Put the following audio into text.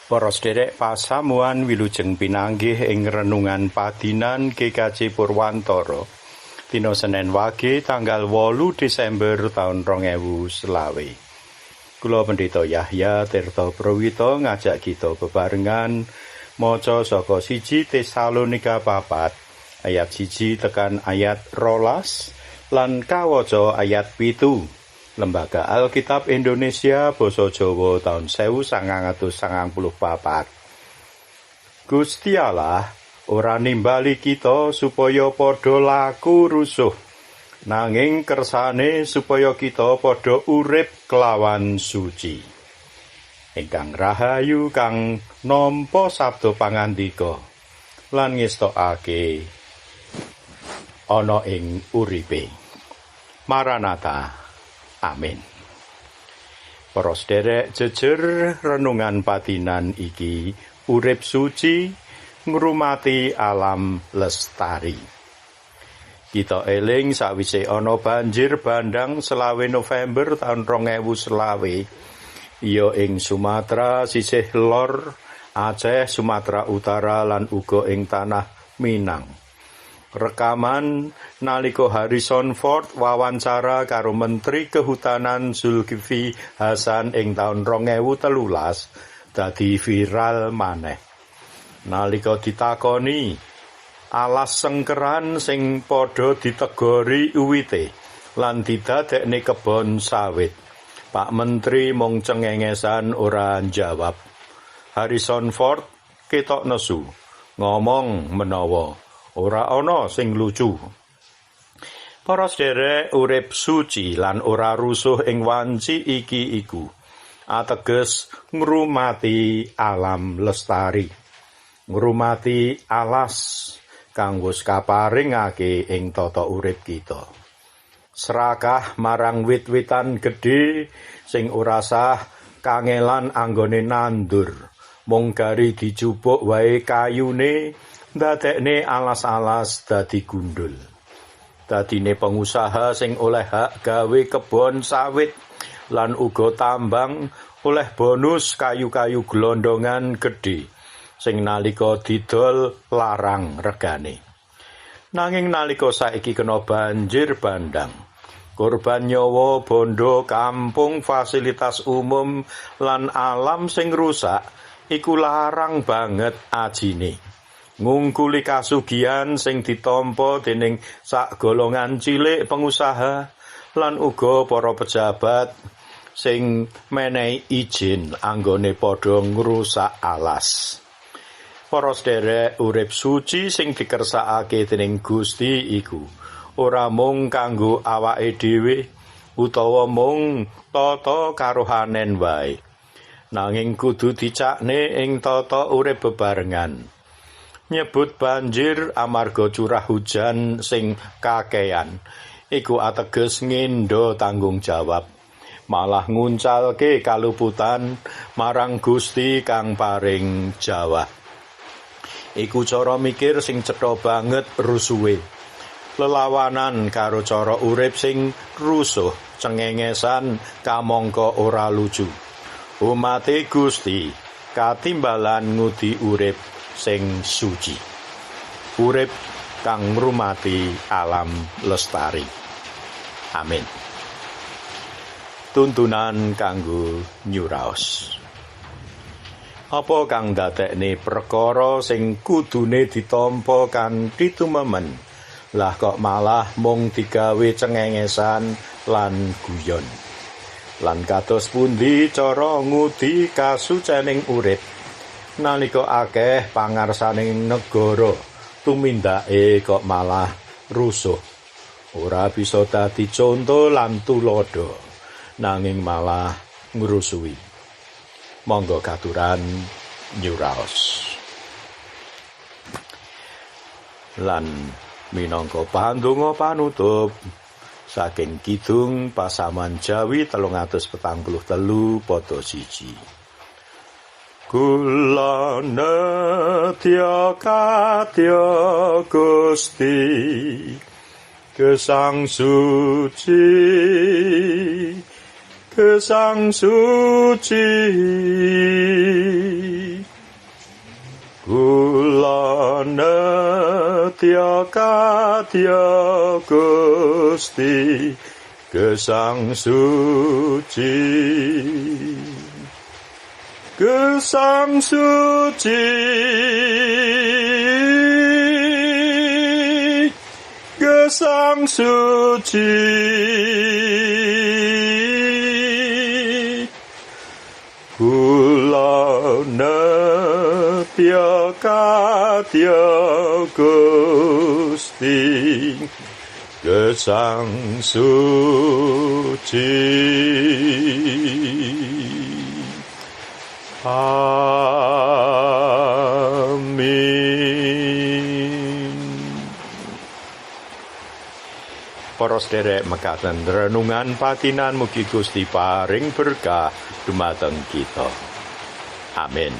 Para sedherek pasamuan wilujeng pinanggih ing renungan padinan GKJ Purwantara dina Senin Wage tanggal 8 Desember taun 2020. Kula Pendeta Yahya Tirta Prawita ngajak kita bebarengan maca saka 1 Tesalonika 4 ayat 1 tekan ayat 12 lan kawaca ayat 7. Lembaga Alkitab Indonesia Basa Jawa tahun 1994. Gusti Allah ora nimbali kita supaya padha laku rusuh, nanging kersane supaya kita padha urip kelawan suci. Ingkang rahayu kang nampa sabda pangandika lan ngestokake ana ing uripe. Maranatha. Amin. Para sedherek, jejer renungan padinan iki urip suci ngrumati alam lestari. Kita eling sawise ana banjir bandhang 20 November taun 2020 iya ing Sumatera sisih lor, Aceh, Sumatera Utara lan uga ing tanah Minang. Rekaman nalika Harrison Ford wawancara karo Menteri Kehutanan Zulkifli Hasan ing taun 2013 dadi viral maneh. Nalika ditakoni alas sengkeran sing padha ditegori uwite lan didadekne kebon sawit, Pak Menteri mung cengengesan ora njawab. Harrison Ford ketok nesu ngomong menawa ora ana sing lucu. Para sedherek, urip suci lan ora rusuh ing wanci iki iku ateges ngrumati alam lestari, ngrumati alas kang wis kaparingake ing tata urip kita. Serakah marang wit-witan gedhe sing ora sah kangelan anggone nandur, mung gari dijupuk wae kayune ndadekne alas-alas dadi gundul. Dadine pengusaha sing oleh hak gawe kebon sawit lan uga tambang oleh bonus kayu-kayu glondongan gedhe sing nalika didol larang regane. Nanging nalika saiki kena banjir bandhang, korban nyawa, bondo, kampung, fasilitas umum lan alam sing rusak iku larang banget ajine. Ngungkuli kasugihan sing ditampa dening sak golongan cilik pengusaha lan uga para pejabat sing menehi izin anggone padha ngrusak alas. Para sedherek, urip suci sing dikersakake dening Gusti iku ora mung kanggo awake dhewe utawa mung tata karohanen wae, nanging kudu dicakne ing tata urip bebarengan. Nyebut banjir amarga curah hujan sing kakehan iku ateges ngendo tanggung jawab, malah nguncalke kaluputan marang Gusti kang paring jawah. Iku cara mikir sing cetha banget rusuhe, lelawanan karo cara urip sing rusuh, cengengesan kamangka ora lucu. Umate Gusti katimbalan ngudi urip sing suci, urip kang ngrumati alam lestari. Amin. Tuntunan kanggo nyuraos. Apa kang ndadekne perkara sing kudune ditampa kanthi tumemen, lah kok malah mung digawe cengengesan lan guyon. Lan kados pundi cara ngudi kasucening urip nalika akeh pangarsaning negara tumindake kok malah rusuh, ora bisa dadi conto lan tulodo, nanging malah ngrusuhi. Monggo katuran nyuraos. Lan minangka pandonga panutup saking Kidung Pasaman Jawi 343 pada 1. Kula nedya kadya Gusti gesang suci Gesang suci Kula netya kadya Gusti gesang suci, gesang suci, gesang suci. Kula netya kadya Gusti gesang suci. Amin. Para sederek mekaten renungan patinan mugi Gusti paring berkah dumateng kita. Amin.